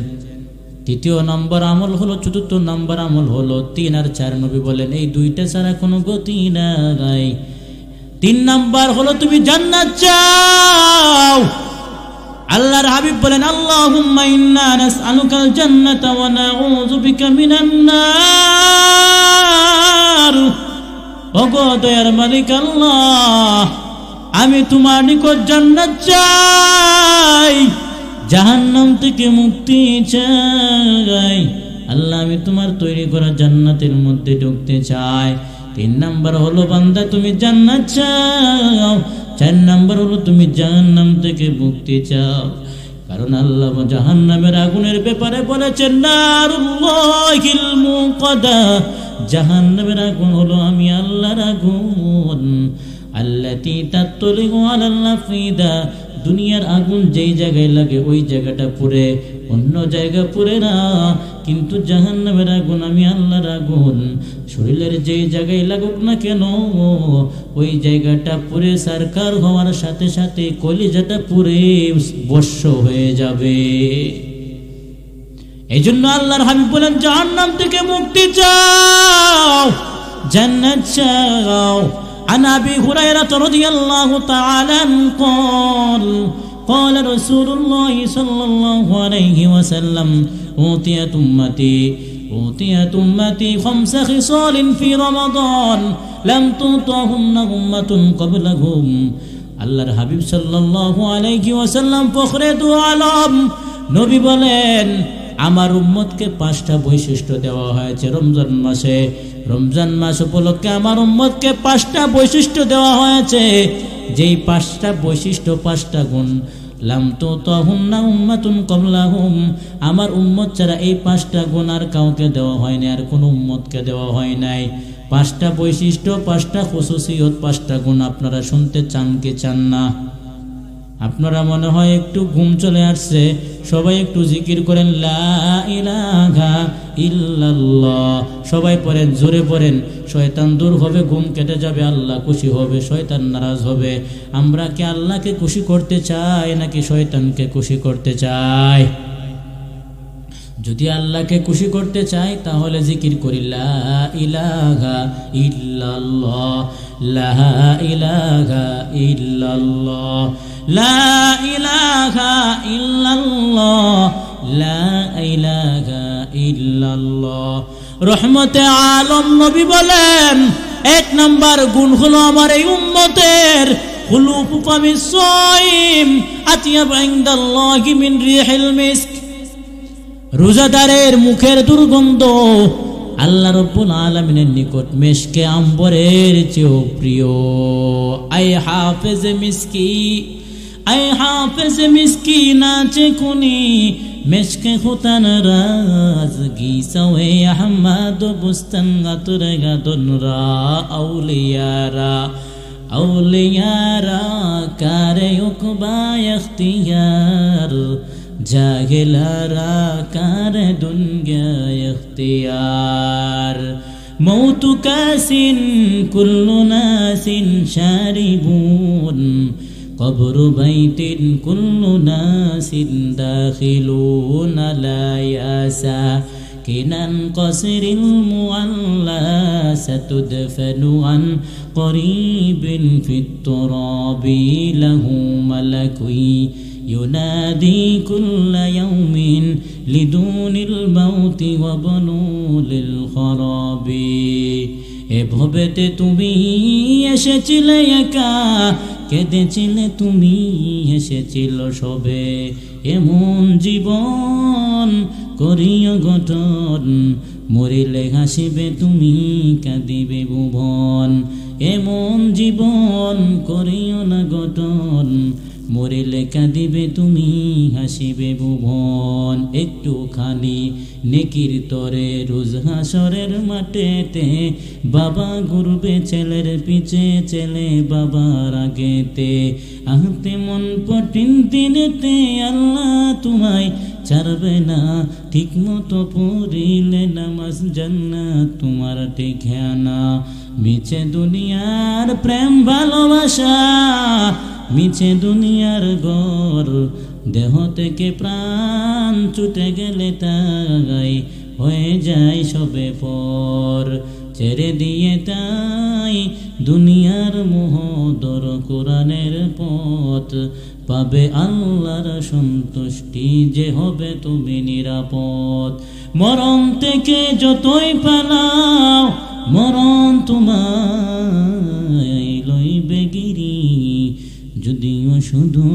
A: তৃতীয় নম্বর আমল হলো, চতুর্থ নম্বর আমল হলো 3 আর 4। নবী বলেন এই দুইটা ছাড়া কোনো গতি নাই। 3 নাম্বার হলো তুমি জান্নাত চাও। আল্লাহর হাবিব বলেন, আল্লাহুম্মা ইন্না নাসআলুকাল জান্নাতা ওয়া নাউযু বিকা মিনান নার। ওগো দয়ার মালিক আল্লাহ, আমি তোমার নিকট জান্নাত চাই, জাহান্নাম থেকে মুক্তি চাই। আল্লাহ, আমি তোমার তৈরি করা জান্নাতের মধ্যে ঢুকতে চাই। 3 নাম্বার হলো বান্দা তুমি জান্নাত চাও। 4 নাম্বার হলো তুমি জাহান্নাম থেকে মুক্তি চাও। কারণ আল্লাহ জাহান্নামের আগুনের ব্যাপারে বলেছেন, নারুল্লাহিল মুকাদ্দা, জাহান্নামের আগুন হলো আমি আল্লাহর আগুন। আল্লাতী তাত্তলিউ আলাল আফিদা, দুনিয়ার আগুন যেই জায়গায় লাগে ওই জায়গাটা পুড়ে, অন্য জায়গা পুড়ে না। কিন্তু জাহান্নামের আগুন, আমি আল্লাহর আগুন, শরীরের যেই জায়গায় লাগুক না কেন ওই জায়গাটা পুড়ে সারকার হওয়ার সাথে সাথে কলিজাটা পুড়ে ভস্ম হয়ে যাবে। এই জন্য আল্লাহর হাবিব বলেন, জাহান্নাম থেকে মুক্তি চাও, জান্নাত চাও। عن أبي هريرة رضي الله تعالى عنه قال قال رسول الله صلى الله عليه وسلم أوتيت أمتي 5 خصال في رمضان لم تعطهن أمة قبلهم। আল্লাহর হাবিব সাল্লাল্লাহু আলাইহি ওয়াসাল্লাম ফখরে দু আলম নবী বলেন, আমার উম্মতকে 5টা বৈশিষ্ট্য দেওয়া হয়েছে রমজান মাসে। রমজান মাস উপলক্ষে আমার উম্মতকে 5টা বৈশিষ্ট্য দেওয়া হয়েছে, যেই 5টা বৈশিষ্ট্য 5টা গুণ। লাম তুতাহুন্না উম্মাতুন ক্বাবলাহুম, আমার উম্মত ছাড়া এই 5টা গুণ আর কাউকে দেওয়া হয় না, আর কোনো উম্মতকে দেওয়া হয় নাই। 5টা বৈশিষ্ট্য, 5টা খুসুসিয়ত, 5টা গুণ। আপনারা শুনতে চান কি চান না? আপনারা মনে হয় একটু ঘুম চলে আসছে, সবাই একটু জিকির করেন লা ইলাহা ইল্লাল্লাহ। সবাই পড়েন, জোরে পড়েন, শয়তান দূর হবে, ঘুম কেটে যাবে, আল্লাহ খুশি হবে, শয়তান নারাজ হবে। আমরা কি আল্লাহকে খুশি করতে চাই নাকি শয়তানকে খুশি করতে চাই? যদি আল্লাহকে খুশি করতে চাই তাহলে জিকির করি লা ইলাহা ইল্লাল্লাহ, লা ইলাহা ইল্লাল্লাহ, লা ইলাহা ইল্লাল্লাহ, লা ইলাহা ইল্লাল্লাহ। রহমতে আলম নবী বলেন, 1 নাম্বার গুণ হলো আমার এই উম্মতের খুলুফু ফামিস সাইম আতিয়াব ইনদাল্লাহি মিন রিহিল মিস্ক। রোজাদারের মুখের দুর্গন্ধ আল্লাহ রাব্বুল আলামিনের নিকট মেশকে আম্বরের চেয়েও প্রিয়। আই হাফেজ মিসকি, আই হাফেজ মিসকি নাচে খুনি মেশকে খুতান রাজগি সওয়ে আহমদ বুস্তান গাতুর গাদুনরা আউলিয়ারা আউলিয়ারা কারে উকবা ইখতিয়ার জাহিলারা কারে দুনিয়া ইখতিয়ার। মৌতু কাসিন কুল্লু নাসিন শারিবুন কবর বাইতিন কুল্লু নাসিন দাখিলুন লা ইয়াসা কিনান কসরিল মুআল্লা সাতুদফানু আন করিবিন ফিত তুরাবি লাহু মালাকুই ينادي كل يوم لدون الموت وبنول الخراب। এভাবেতে তুমি এসেছিলে একা, কেঁদেছিলে তুমি এসেছিল সবে। এমন জীবন করিও গঠন, মরিলে হাসিবে তুমি কাঁদিবে ভুবন। এমন জীবন করিও না গঠন, মরিলে কাঁদিবে তুমি হাসিবে ভুবন। একটুখানি নেকির তরে রোজ হাসরের মাঠেতে বাবা ঘুরবে ছেলের পিছে, ছেলে বাবার আগেতে। আহতে মন কঠিন দিনেতে আল্লাহ তোমায় ছাড়বে না, ঠিক মতো পড়িলে নামাজ জান্নাত তোমার ঠিকানা। মিছে দুনিয়ার প্রেম ভালোবাসা, মিছে দুনিয়ার ঘর, দেহ থেকে প্রাণ ছুটে গেলে তাই হয়ে যায় সবে পর। ছেড়ে দিয়ে তাই দুনিয়ার মোহ, দর কোরআনের পথ পাবে আল্লাহর সন্তুষ্টি, যে হবে তুমি নিরাপদ। মরণ থেকে যতই পালাও, মরণ তোমায় লইবে গিরি। যদিও শুধু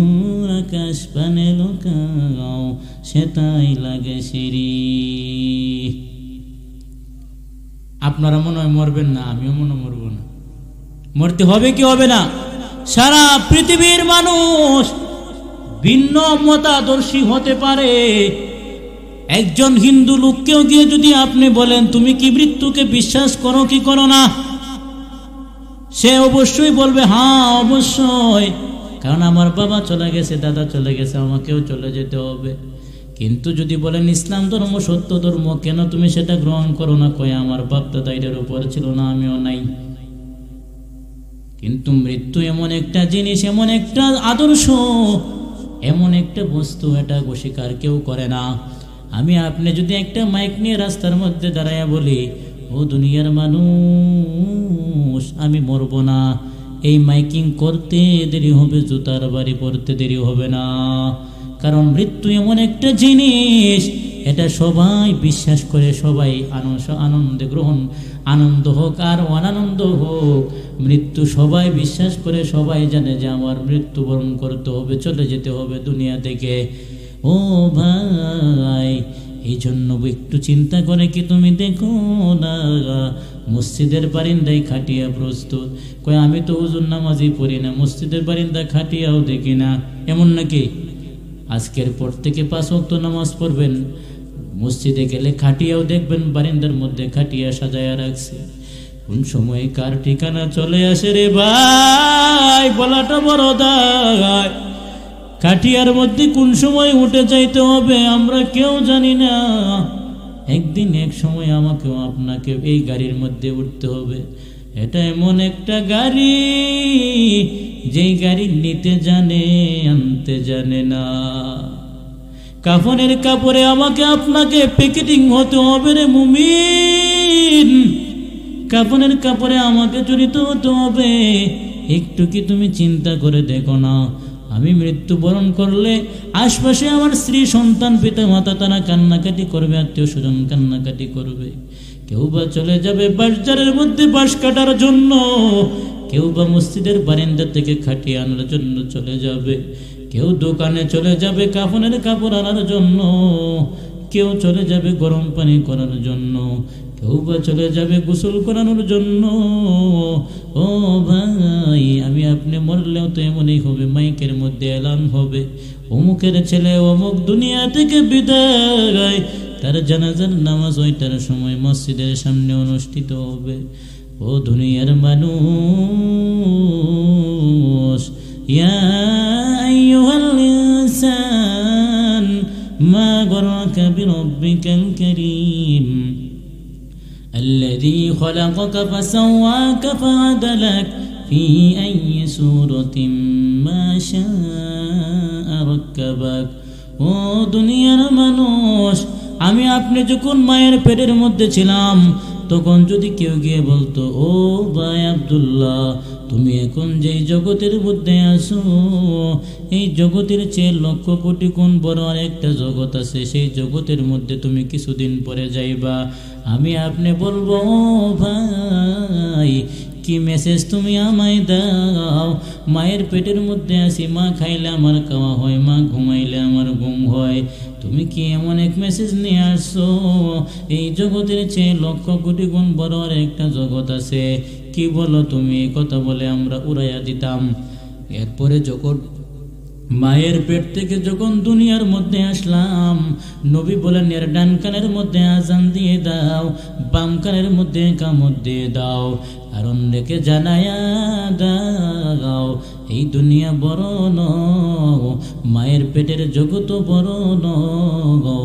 A: আকাশ পানে লোকাও, সেটাই লাগে সিঁড়ি। আপনারা মনে হয় মরবেন না, আমিও মনে মরব না। মরতে হবে কি হবে না? সারা পৃথিবীর মানুষ ভিন্ন মতাদর্শী হতে পারে। একজন হিন্দু লোককেও গিয়ে যদি আপনি বলেন তুমি কি মৃত্যুকে বিশ্বাস করো কি করো না, সে অবশ্যই বলবে হ্যাঁ অবশ্যই, কারণ আমার বাবা চলে গেছে, দাদা চলে গেছে, আমাকেও চলে যেতে হবে। কিন্তু যদি বলেন ইসলাম ধর্ম সত্য ধর্ম, কেন তুমি সেটা গ্রহণ করো না? কয় আমার বাপ দাদা এটার উপর ছিল না, আমিও নাই। কিন্তু মৃত্যু এমন একটা জিনিস, এমন একটা আদর্শ, এমন একটা বস্তু, এটা অস্বীকার কেউ করে না। আমি আপনি যদি একটা মাইক নিয়ে রাস্তার মধ্যে দাঁড়াইয়া বলি, ও দুনিয়ার মানুষ আমি মরবো না, এই মাইকিং করতে দেরি হবে, জুতার বাড়ি পড়তে দেরি হবে না। কারণ মৃত্যু এমন একটা জিনিস, এটা সবাই বিশ্বাস করে, সবাই আনন্দে গ্রহণ, আনন্দ হোক আর অনানন্দ হোক, মৃত্যু সবাই বিশ্বাস করে, সবাই জানে যে আমার মৃত্যুবরণ করতে হবে, চলে যেতে হবে দুনিয়া থেকে। ও ভাই, এই জন্য একটু চিন্তা করে কি তুমি দেখো না, মসজিদের বারিন্দায় খাটিয়া প্রস্তুত, কয় আমি তো হুজুর নামাজই পড়ি না, মসজিদের বারিন্দা খাটিয়াও দেখি না, এমন নাকি? আজকের পর থেকে 5 ওয়াক্ত নামাজ পড়বেন, মসজিদে গেলে খাটিয়াও দেখবেন, বারিন্দার মধ্যে খাটিয়া সাজায়া রাখছে। কোন সময় কার ঠিকানা চলে আসে রে ভাই, বলাটা বড় দায়। খাটিয়ার মধ্যে কোন সময় উঠে যাইতে হবে আমরা কেউ জানি না। একদিন এক সময় আমাকেও আপনাকে এই গাড়ির মধ্যে উঠতে হবে। এটা এমন একটা গাড়ি, যেই গাড়ি নিতে জানে আনতে জানে না। কাফনের কাপড়ে আমাকে আপনাকে প্যাকেটিং হতে হবে রে মুমিন, কাফনের কাপড়ে আমাকে জড়িত হতে হবে। একটু কি তুমি চিন্তা করে দেখো না, আমি মৃত্যুবরণ করলে আশপাশে আমার স্ত্রী সন্তান পিতা মাতা তারা কান্নাকাটি করবে, আত্মীয় স্বজন কান্নাকাটি করবে। কেউ বা চলে যাবে বাজারের মধ্যে বাঁশ কাটার জন্য, কেউ বা মসজিদের বারিন্দা থেকে খাটিয়ে আনার জন্য চলে যাবে, কেউ দোকানে চলে যাবে কাফনের কাপড় আনার জন্য, কেউ চলে যাবে গরম পানি করার জন্য, কেউ বা চলে যাবে গোসল করানোর জন্য। ও ভাই, আমি আপনি মরলেও তো এমনই হবে, মাইকের মধ্যে এলান হবে, অমুকের ছেলে অমুক দুনিয়া থেকে বিদায়, তার জানাজার নামাজ ওইটার সময় মসজিদের সামনে অনুষ্ঠিত হবে। ও দুনিয়ার মানুষ, ইয়া আইয়ুহাল ইনসান মা গররাকা বিরব্বিকাল কারীম الذي خلقك فسواك فعدلك في أي سورة ما شاء ركبك। ও দুনিয়ার মানুষ, আমি আপনি যখন মায়ের পেটের মধ্যে ছিলাম, তখন যদি কেউ গিয়ে বলতো, ও ভাই আব্দুল্লাহ, তুমি এখন যেই জগতের মধ্যে আছো, এই জগতের চেয়ে লক্ষ কোটি গুণ বড় আরেকটা জগৎ আছে, সেই জগতের মধ্যে তুমি কিছুদিন পরে যাইবা। আমি আপনি বলবো, ও ভাই কি মেসেজ তুমি আমায় দাও, মায়ের পেটের মধ্যে আছি, মা খাইলে আমার খাওয়া হয়, মা ঘুমাইলে আমার ঘুম হয়, তুমি কি এমন এক মেসেজ নিয়ে আসছো, এই জগতের চেয়ে লক্ষ কোটি গুণ বড় আর একটা জগৎ আছে, কি বলো তুমি? এই কথা বলে আমরা উড়াইয়া দিতাম। এরপরে যখন মায়ের পেট থেকে যখন দুনিয়ার মধ্যে আসলাম, নবী বলেন এর ডান কানের মধ্যে আজান দিয়ে দাও, বাম কানের মধ্যে কামত দিয়ে দাও, কারণ রেখে জানায়া দাও এই দুনিয়া বড় নও, মায়ের পেটের জগৎ বড় নও,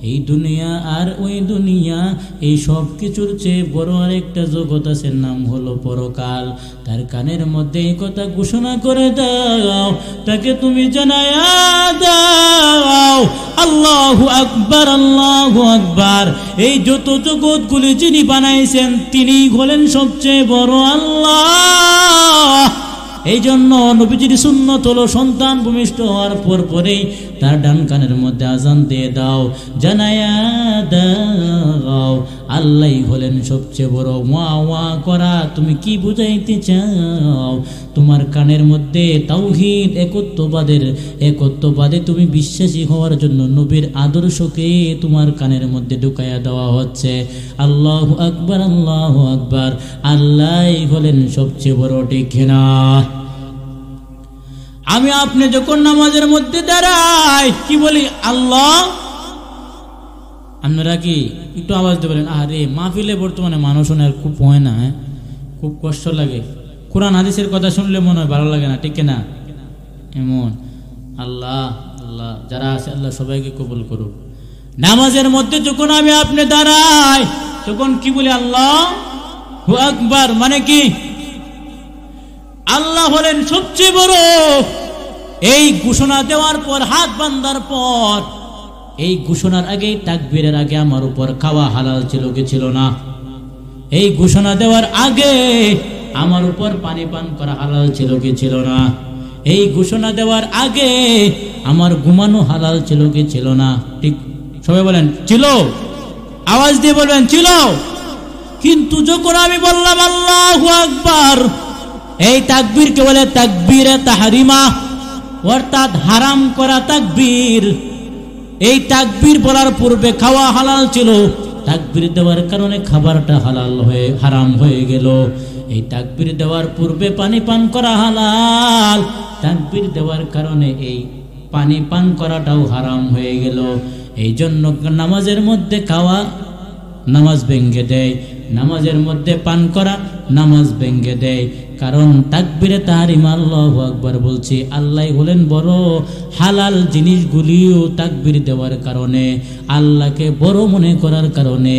A: এই দুনিয়া আর ওই দুনিয়া এই সব কিছুর চেয়ে বড় আরেকটা জগৎ আছে, নাম হলো পরকাল। তার কানের মধ্যে এই কথা ঘোষণা করে দাও, তাকে তুমি জানায়া দাও, আল্লাহু আকবার, আল্লাহু আকবার। এই যত জগৎগুলি যিনি বানাইছেন তিনি হলেন সবচেয়ে বড় আল্লাহ। এই জন্য নবীজির সুন্নত হলো সন্তান ভূমিষ্ঠ হওয়ার পরেই তার ডান কানের মধ্যে আজান দিয়ে দাও, জানায়া দাও আল্লাহ হলেন সবচেয়ে বড়। ওয়া ওয়া করা তুমি কি বুঝাইতে চাও? তোমার কানের মধ্যে তাওহীদ, একত্ববাদে তুমি বিশ্বাসী হওয়ার জন্য নবীর আদর্শকে তোমার কানের মধ্যে ঢুকাইয়া দেওয়া হচ্ছে। আল্লাহু আকবার, আল্লাহু আকবার, আল্লাহ হলেন সবচেয়ে বড়, ঠিক না? আমি আপনি যখন নামাজের মধ্যে দাঁড়াই কি বলি? আল্লাহ। আপনারা কি একটু আওয়াজ দিয়ে বলেন? আরে মাহফিলে বর্তমানে মানুষ শোনার খুব হয় না, খুব কষ্ট লাগে। কোরআন হাদিসের কথা শুনলে মনে হয় ভালো লাগে না, ঠিক না? এমন আল্লাহ আল্লাহ যারা আছে আল্লাহ সবাইকে কবুল করুক। নামাজের মধ্যে যখন আমি আপনি দাঁড়াই তখন কি বলি? আল্লাহু আকবার। মানে কি? আল্লাহ হলেন সবচেয়ে বড়। এই ঘোষণা দেওয়ার পর, হাত বান্ধার পর, এই ঘোষণার আগে, তাকবীরের আগে আমার উপর খাওয়া হালাল ছিল কি ছিল না? এই ঘোষণা দেওয়ার আগে আমার উপর পানি পান করা হালাল ছিল কি ছিল না? এই ঘোষণা দেওয়ার আগে আমার ঘুমানো হালাল ছিল কি ছিল না? ঠিক সবাই বলেন ছিল। আওয়াজ দিয়ে বলবেন ছিল। কিন্তু যখন আমি বললাম আল্লাহু আকবার, এই তাকবীরকে বলে তাকবীরে তাহরিমা, অর্থাৎ হারাম করা তাকবীর। এই তাকবীর বলার পূর্বে খাওয়া হালাল ছিল, তাকবীর দেওয়ার কারণে খাবারটা হালাল হয়ে হারাম হয়ে গেল। এই তাকবীর দেওয়ার পূর্বে পানি পান করা হালাল, তাকবীর দেওয়ার কারণে এই পানি পান করাটাও হারাম হয়ে গেল। এই জন্য নামাজের মধ্যে খাওয়া নামাজ ভেঙ্গে দেয়, নামাজের মধ্যে পান করা নামাজ ভেঙ্গে দেয়। কারণ তাকবীরে তাহরিমা আল্লাহু আকবার বলছি, আল্লাহ হলেন বড়। হালাল জিনিসগুলিও তাকবীর দেওয়ার কারণে, আল্লাহকে বড় মনে করার কারণে,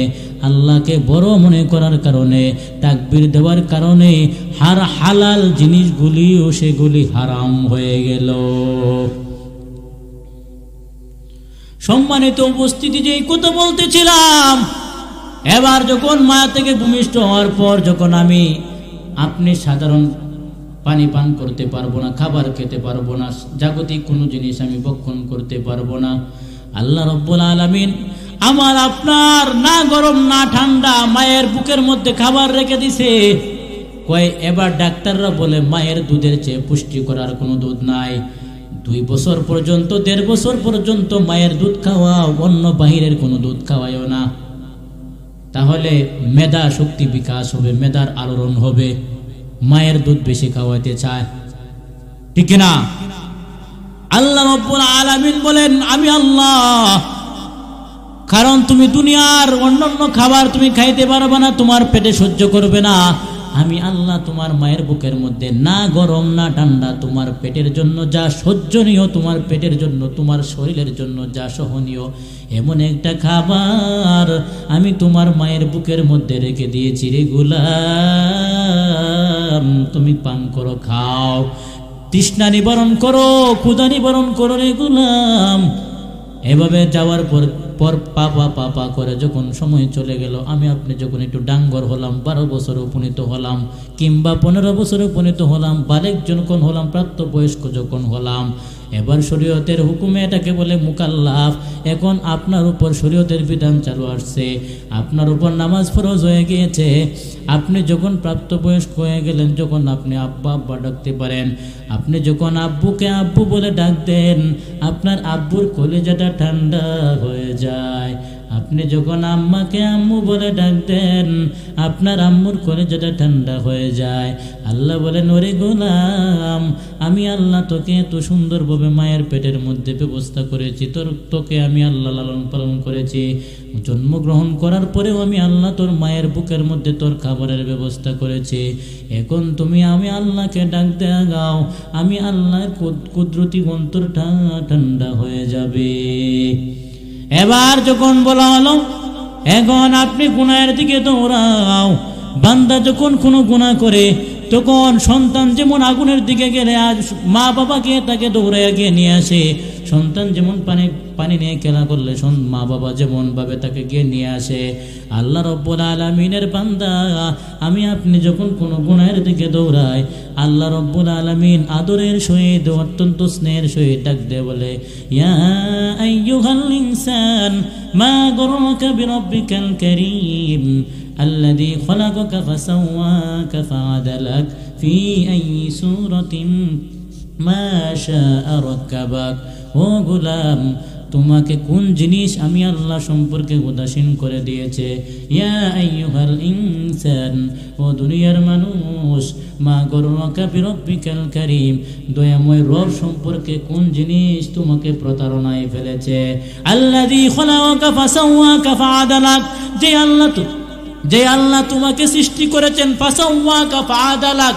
A: আল্লাহকে বড় মনে করার কারণে, তাকবীর দেওয়ার কারণে হালাল জিনিসগুলিও সেগুলি হারাম হয়ে গেল। সম্মানিত উপস্থিতি, যে কথা বলতেছিলাম, এবার যখন মা থেকে ভূমিষ্ঠ হওয়ার পর যখন আমি আপনি সাধারণ পানি পান করতে পারবো না, খাবার খেতে পারবো না, জাগতিক কোনো জিনিস আমি ভক্ষণ করতে পারবো না, আল্লাহ রব্বুল আলামিন আমার আপনার না গরম না ঠান্ডা মায়ের বুকের মধ্যে খাবার রেখে দিছে। কয় এবার ডাক্তাররা বলে মায়ের দুধের চেয়ে পুষ্টিকর আর কোনো দুধ নাই। 2 বছর পর্যন্ত, 1.5 বছর পর্যন্ত মায়ের দুধ খাওয়াও, অন্য বাহিরের কোনো দুধ খাওয়াইও না। তাহলে মেধা শক্তি বিকাশ হবে, মেধার আলোড়ন হবে। মায়ের দুধ বেশি খাওয়াইতে চায়, ঠিক না? আল্লাহ রাব্বুল আলামিন বলেন আমি আল্লাহ, কারণ তুমি দুনিয়ার অন্যান্য খাবার তুমি খাইতে পারবে না, তোমার পেটে সহ্য করবে না। আমি আল্লাহ তোমার মায়ের বুকের মধ্যে না গরম না ঠান্ডা, তোমার পেটের জন্য যা সহ্যনীয়, তোমার পেটের জন্য, তোমার শরীরের জন্য যা সহনীয়, এমন একটা খাবার আমি তোমার মায়ের বুকের মধ্যে রেখে দিয়েছি রে গোলাম, তুমি পান করো, খাও, তৃষ্ণা নিবারণ করো, ক্ষুধা নিবারণ করো রে গোলাম। এভাবে যাওয়ার পর পাপা করে যখন সময় চলে গেল, আমি আপনি যখন একটু ডাঙ্গর হলাম, 12 বছরে উপনীত হলাম, কিংবা 15 বছরে উপনীত হলাম, বালেগ যখন হলাম, প্রাপ্তবয়স্ক যখন হলাম, এবার শরীয়তের হুকুমে এটাকে বলে মুকাল্লাফ। এখন আপনার উপর শরীয়তের বিধান চালু আসছে, আপনার উপর নামাজ ফরজ হয়ে গিয়েছে। আপনি যখন প্রাপ্তবয়স্ক হয়ে গেলেন, যখন আপনি আব্বা আব্বা ডাকতে পারেন, আপনি যখন আব্বুকে আব্বু বলে ডাক দেন, আপনার আব্বুর কলিজাটা ঠান্ডা হয়ে যায়। আপনি যখন আম্মাকে আম্মু বলে ডাক দেন, আপনার আম্মুর কলিজাটা ঠান্ডা হয়ে যায়। আল্লাহ বলেন ওরে গোলাম, আমি আল্লাহ তোকে এত সুন্দরভাবে মায়ের পেটের মধ্যে ব্যবস্থা করেছি, তোকে আমি আল্লাহ লালন পালন করেছি। জন্মগ্রহণ করার পরেও আমি আল্লাহ তোর মায়ের বুকের মধ্যে তোর খাবারের ব্যবস্থা করেছি। এখন তুমি আমি আল্লাহকে ডাক দেগাও, আমি আল্লাহর কুদরতি অন্তর ঠান্ডা হয়ে যাবে। এবার যখন বলা হলো এখন আপনি গুনাহের দিকে দৌড়াও, বান্দা যখন কোনো গুনাহ করে তখন সন্তান যেমন আগুনের দিকে গেলে আজ মা বাবাকে তাকে দৌড়াইয়া গিয়ে নিয়ে আসে, সন্তান যেমন পানি নিয়ে খেলা করলে মা বাবা যেমন ভাবে তাকে গিয়ে নিয়ে আসে। আল্লাহ রব্বুল আলামিনের বান্দা আমি আপনি যখন কোনো গুনাহের দিকে দৌড়াই, আল্লাহ রব্বুল আলামিন আদরের সহিত অত্যন্ত স্নেহের সহিত ডাক দিয়ে বলে ইয়া আইয়ুহাল ইনসান মা গররকা বিরব্বিকাল কারীম الذي خلقك فسواك فعدلك في أي سورة ما شاء ركبك। ও গোলাম, তোমাকে কোন জিনিস আমি আল্লাহ সম্পর্কে উদাসীন করে দিয়েছে? ইয়া আইয়ুহাল ইনসান, ও দুনিয়ার মানুষ, মা গররকা বিরব্বিকাল কারীম, দয়াময় রব সম্পর্কে কোন জিনিস তোমাকে প্রতারণায় ফেলেছে? আল্লাযী খলাকাকা ফাসাওয়াকা ফাআদালাক, যে আল্লাহ তোমাকে সৃষ্টি করেছেন, ফাসাওয়াকা ফাআদালাক,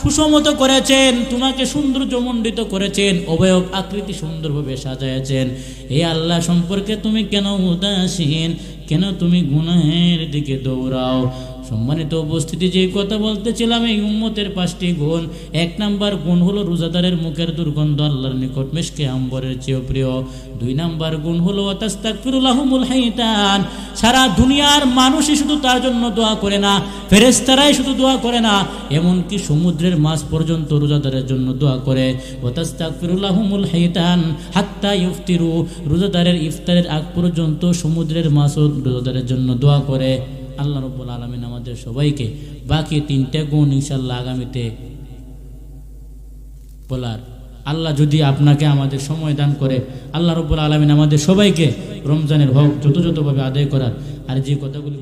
A: সুসমত করেছেন, তোমাকে সৌন্দর্যমণ্ডিত করেছেন, অবয়ব আকৃতি সুন্দরভাবে সাজাইছেন। এই আল্লাহ সম্পর্কে তুমি কেন উদাসীন, কেন তুমি গুনাহের দিকে দৌড়াও? সম্মানিত উপস্থিতি, যে কথা বলতেছিলাম, এই উম্মতের 5টি গুণ। 1 নাম্বার গুণ হলো রোজাদারের মুখের দুর্গন্ধ আল্লাহর নিকট মিশকে আম্বরের চেয়েও প্রিয়। 2 নাম্বার গুণ হলো তাস্তাগফিরুলাহুমুল হাইতান, সারা দুনিয়ার মানুষই শুধু তার জন্য দোয়া করে না, ফেরেশতারাই শুধু দোয়া করে না, এমনকি সমুদ্রের মাছ পর্যন্ত রোজাদারের জন্য দোয়া করে। তাস্তাগফিরুলাহুমুল হাইতান হাত্তা ইফতিরু, রোজাদারের ইফতারের আগ পর্যন্ত সমুদ্রের মাছও রোজাদারের জন্য দোয়া করে। আল্লাহ রাব্বুল আলামিন আমাদের সবাইকে বাকি 3টা গুণ ইনশাআল্লাহ আগামীতে বলার, আল্লাহ যদি আপনাকে আমাদের সময় দান করে, আল্লাহ রাব্বুল আলামিন আমাদের সবাইকে রমজানের হক যথাযথভাবে আদায় করার, আর যে কথাগুলি